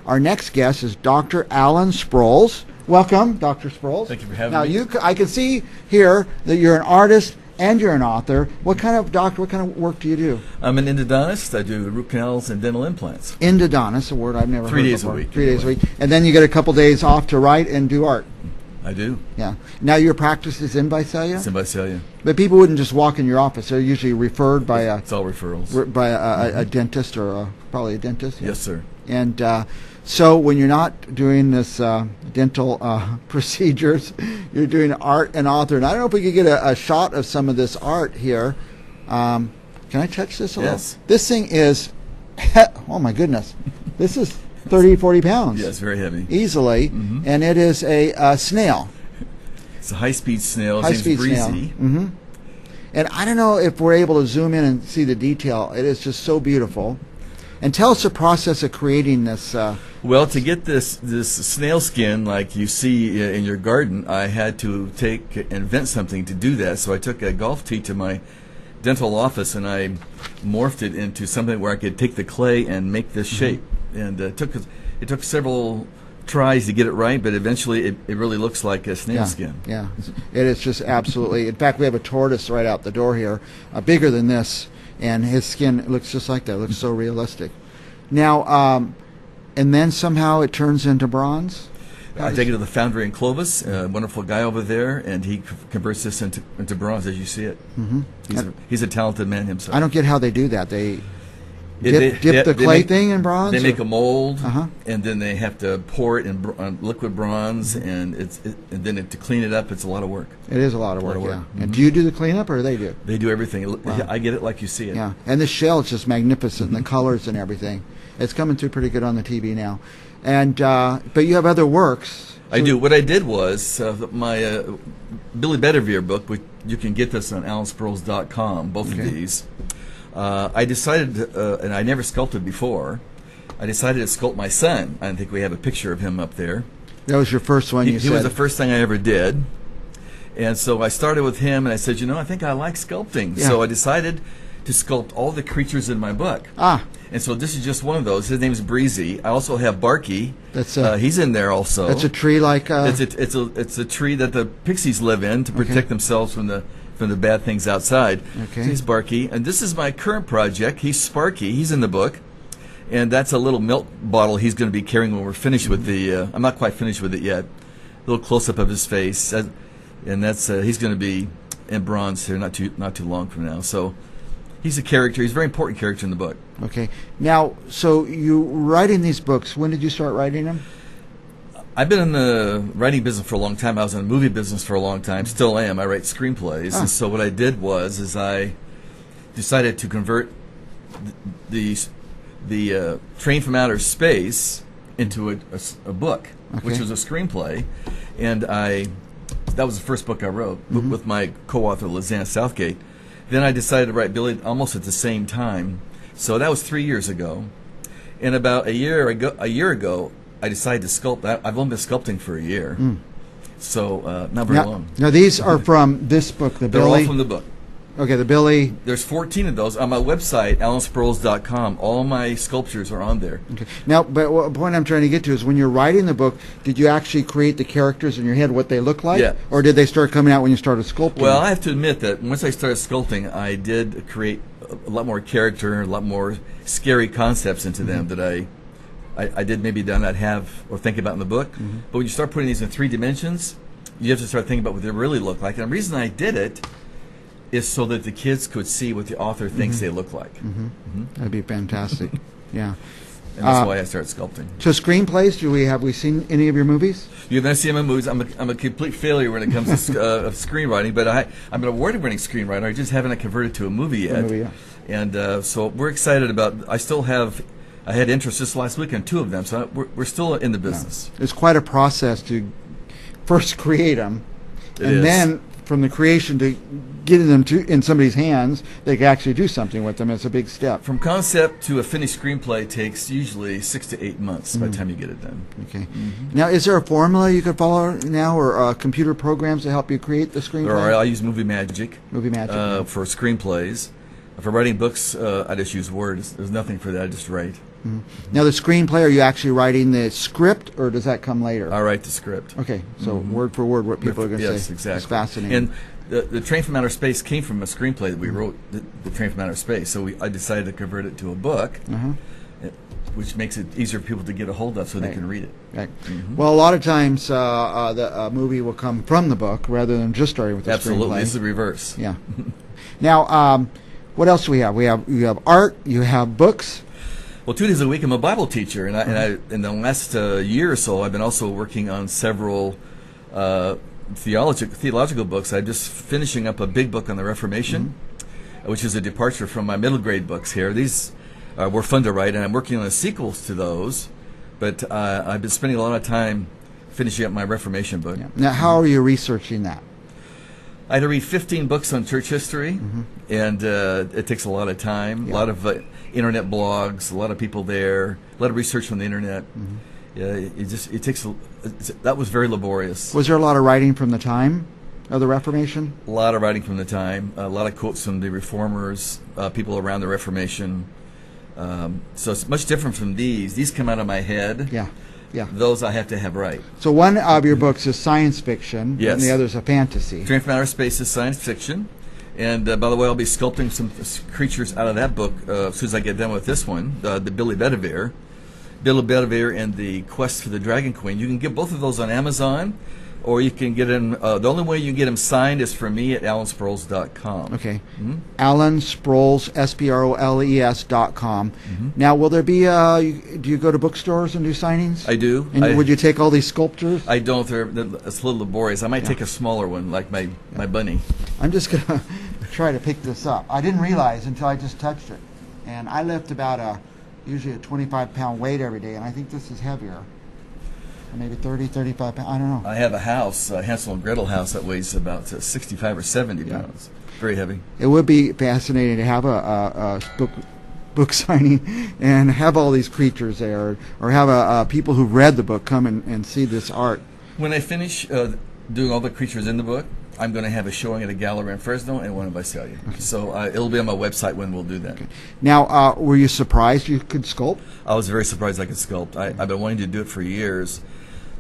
Our next guest is Dr. Alan Sproles. Welcome, Dr. Sproles. Thank you for having me. Now, I can see here that you're an artist and you're an author. What kind of work do you do? I'm an endodontist. I do root canals and dental implants. Endodontist, a word I've never heard 3 days before. a week. 3 days a week. And then you get a couple days off to write and do art. I do. Yeah. Now your practice is in Visalia? It's in Visalia. But people wouldn't just walk in your office. They're usually referred by It's all referrals. a dentist or probably a dentist. Yes, sir. And so when you're not doing this dental procedures, you're doing art and author. And I don't know if we could get a shot of some of this art here. Can I touch this a little? Yes. This thing is, oh my goodness, this is 30, 40 pounds. Yes, very heavy. Easily. And it is a snail. It's a high-speed snail. His High-speed name's snail. Breezy. And I don't know if we're able to zoom in and see the detail. It is just so beautiful. And tell us the process of creating this. Well, to get this snail skin like you see in your garden, I had to invent something to do that. So I took a golf tee to my dental office and I morphed it into something where I could take the clay and make this shape. And it took several tries to get it right, but eventually it really looks like a snail skin. Yeah, it is just absolutely. In fact, we have a tortoise right out the door here, bigger than this. And his skin looks just like that. It looks so realistic. Now, and then somehow it turns into bronze? I take it to the foundry in Clovis, a wonderful guy over there, and he converts this into bronze as you see it. He's a talented man himself. I don't get how they do that. They dip the clay thing in bronze? They make a mold, and then they have to pour it in liquid bronze, and then to clean it up, it's a lot of work. It is a lot of work, yeah. And do you do the cleanup, or they do? They do everything. Wow. I get it like you see it. Yeah, and the shell is just magnificent, and the colors and everything. It's coming through pretty good on the TV now. And but you have other works. I do. What I did was my Billy Bedivere book, which you can get this on alansproles.com, both of these. I decided, and I never sculpted before, I decided to sculpt my son. I think we have a picture of him up there. That was your first one, you said. He was the first thing I ever did. And so I started with him, and I said, I think I like sculpting. Yeah. So I decided to sculpt all the creatures in my book. And so this is just one of those. His name is Breezy. I also have Sparky. He's in there also. That's a tree like... It's a tree that the pixies live in to protect themselves from the bad things outside. So he's Sparky. And this is my current project. He's Sparky. He's in the book. And that's a little milk bottle he's going to be carrying when we're finished with the... I'm not quite finished with it yet. A little close-up of his face. And that's he's going to be in bronze here not too long from now. So he's a character. He's a very important character in the book. Okay. Now, so you writing these books, when did you start writing them? I've been in the writing business for a long time. I was in the movie business for a long time. Still am. I write screenplays. And so what I did was I decided to convert the Train from Outer Space into a book, which was a screenplay. And that was the first book I wrote with my co-author, Lizanne Southgate. Then I decided to write Billy almost at the same time. So that was 3 years ago. And about a year ago, I decided to sculpt. I've only been sculpting for a year, so not very long. Now these are from this book, the They're Billy. all from the book. Okay, the Billy. There's 14 of those on my website, alansproles.com. All my sculptures are on there. Okay. Now, but what point I'm trying to get to is when you're writing the book, did you actually create the characters in your head, what they look like? Yeah. Or did they start coming out when you started sculpting? Well, I have to admit that once I started sculpting, I did create a lot more character, a lot more scary concepts into them that I did maybe not have or think about in the book. But when you start putting these in 3 dimensions, you have to start thinking about what they really look like. And the reason I did it is so that the kids could see what the author thinks they look like. That'd be fantastic. Yeah. And that's why I started sculpting. So screenplays, have we seen any of your movies? You've not seen my movies. I'm a complete failure when it comes to of screenwriting, but I'm an award-winning screenwriter. I just haven't converted to a movie yet. And so we're excited about. I had interest just last week in 2 of them, so we're still in the business. It's quite a process to first create them, then from the creation to getting them in somebody's hands, they can actually do something with them. It's a big step. From concept to a finished screenplay takes usually 6 to 8 months by the time you get it done. Okay. Now, is there a formula you could follow now, or computer programs to help you create the screenplay? There are. I use Movie Magic. Movie Magic. For screenplays. For writing books, I just use Word. There's nothing for that. I just write. Now, the screenplay, are you actually writing the script, or does that come later? I write the script. Okay, so word for word what people are going to say. Yes, exactly. It's fascinating. And the Train from Outer Space came from a screenplay that we wrote, the Train from Outer Space. So I decided to convert it to a book, which makes it easier for people to get a hold of so they can read it. Right. Well, a lot of times the movie will come from the book rather than just starting with the Absolutely. screenplay. It's the reverse. Yeah. Now, what else do we have? You have art, you have books. Well, 2 days a week I'm a Bible teacher, and I in the last year or so I've been also working on several theological books. I'm just finishing up a big book on the Reformation, which is a departure from my middle grade books here. These were fun to write, and I'm working on the sequels to those. But I've been spending a lot of time finishing up my Reformation book. Yeah. Now, how are you researching that? I had to read 15 books on church history, and it takes a lot of time. A lot of internet blogs, a lot of people there, a lot of research on the internet. It takes that was very laborious. Was there a lot of writing from the time of the Reformation? A lot of writing from the time, a lot of quotes from the reformers, people around the Reformation. So it's much different from these. These come out of my head. Yeah. Those I have to have right. So one of your books is science fiction, Yes. and the other is a fantasy. Train from Outer Space is science fiction. And by the way, I'll be sculpting some creatures out of that book as soon as I get done with this one, the Billy Bedivere. Billy Bedivere and the Quest for the Dragon Queen. You can get both of those on Amazon, or you can get them. The only way you can get them signed is from me at AlanSproles.com. Okay. Alan Sproles, SPROLES.com. Now, will there be, do you go to bookstores and do signings? I do. And would you take all these sculptures? I don't. It's a little laborious. I might take a smaller one, like my bunny. I'm just going to try to pick this up. I didn't realize until I just touched it. And I lift about usually a 25-pound weight every day, and I think this is heavier. Maybe 30, 35 pounds. I don't know. I have a house, a Hansel and Gretel house, that weighs about 65 or 70 pounds. Very heavy. It would be fascinating to have a book signing and have all these creatures there, or have people who read the book come and see this art. When I finish doing all the creatures in the book, I'm going to have a showing at a gallery in Fresno and one in Visalia. Okay. So it'll be on my website when we'll do that. Okay. Now, were you surprised you could sculpt? I was very surprised I could sculpt. I've been wanting to do it for years.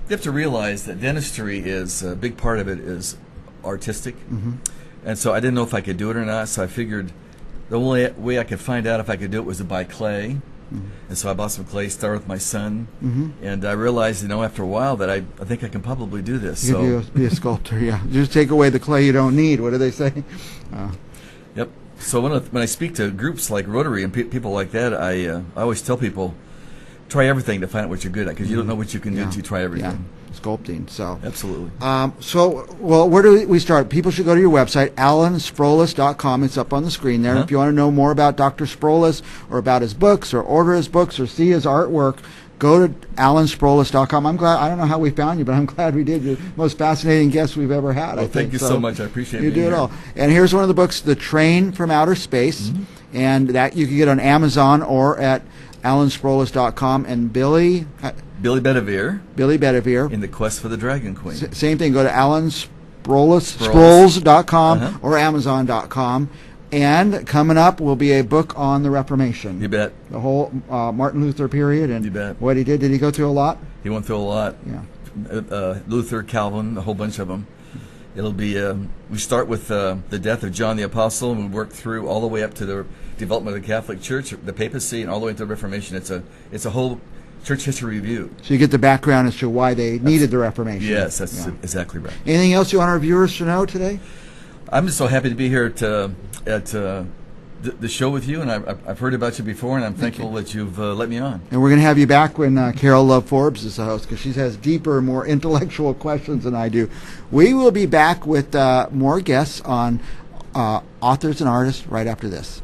You have to realize that dentistry is a big part of it is artistic. And so I didn't know if I could do it or not, so I figured the only way I could find out if I could do it was to buy clay. And so I bought some clay, started with my son, and I realized, after a while that I think I can probably do this. You could be a sculptor, yeah. Just take away the clay you don't need. What do they say? Yep. So when I speak to groups like Rotary and people like that, I always tell people, try everything to find out what you're good at, because you don't know what you can do until you try everything. Yeah, sculpting. So absolutely. Well, where do we start? People should go to your website, AlanSproles.com. It's up on the screen there. If you want to know more about Dr. Sproles, or about his books, or order his books, or see his artwork, go to AlanSproles.com. I'm glad. I don't know how we found you, but I'm glad we did. You're the most fascinating guest we've ever had. Well, thank you so much. I appreciate it. You do it all. And here's one of the books, The Train from Outer Space, and that you can get on Amazon or at AlanSproles.com. And Billy Bedivere in the Quest for the Dragon Queen. Same thing. Go to Sproles.com or Amazon.com. And coming up will be a book on the Reformation. You bet. The whole Martin Luther period and you bet. What he did. Did he go through a lot? He went through a lot. Yeah. Luther, Calvin, a whole bunch of them. It'll be. We start with the death of John the Apostle, and we work through all the way up to the development of the Catholic Church, the papacy, and all the way to the Reformation. It's a whole church history review. So you get the background as to why they needed the Reformation. Yes, that's exactly right. Anything else you want our viewers to know today? I'm just so happy to be here at the show with you, and I've heard about you before, and I'm thankful that you've let me on. And we're going to have you back when Carol Love Forbes is the host, because she has deeper, more intellectual questions than I do. We will be back with more guests on authors and artists right after this.